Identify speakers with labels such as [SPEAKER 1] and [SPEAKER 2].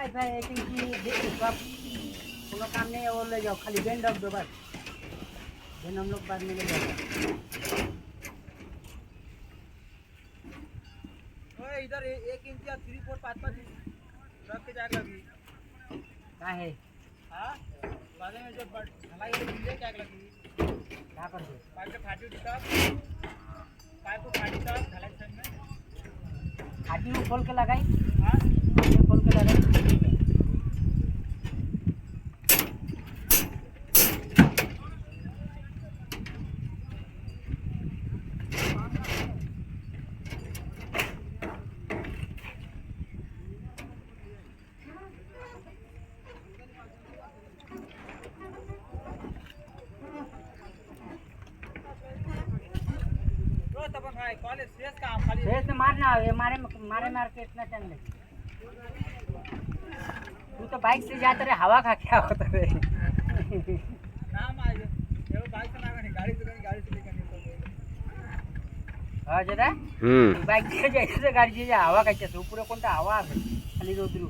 [SPEAKER 1] Wifi एक इंची सब कोनो काम नहीं है, वो ले जाओ, खाली बैंड रख दो बस, फिर हम लोग बाद में ले जाएंगे।
[SPEAKER 2] इधर 1 इंच या 3 4 5 5 रख के जाएगा अभी
[SPEAKER 1] क्या है?
[SPEAKER 2] हाँ बाद में जो ढलाई वाली क्या लगी
[SPEAKER 1] क्या कर दो?
[SPEAKER 2] पाइप के फाटी उठा पाइप को फाटी था ढलाई साइड में
[SPEAKER 1] फाटी को खोल के लगाई,
[SPEAKER 2] हाँ
[SPEAKER 1] खोल के लगाई।
[SPEAKER 2] कॉलेज शेष काम खाली
[SPEAKER 1] शेष से मारना है, मारे मार के इतना टाइम लगे। तू तो बाइक से जाते रहे, हवा खा क्या होता रे?
[SPEAKER 2] नाम आ ये बाइक से ना गाड़ी से लेकर
[SPEAKER 1] हाँ जरा बाइक से जायचं गाडी से हवा खायची असते, पुढे कोणता हवा असेल खाली रोद्रू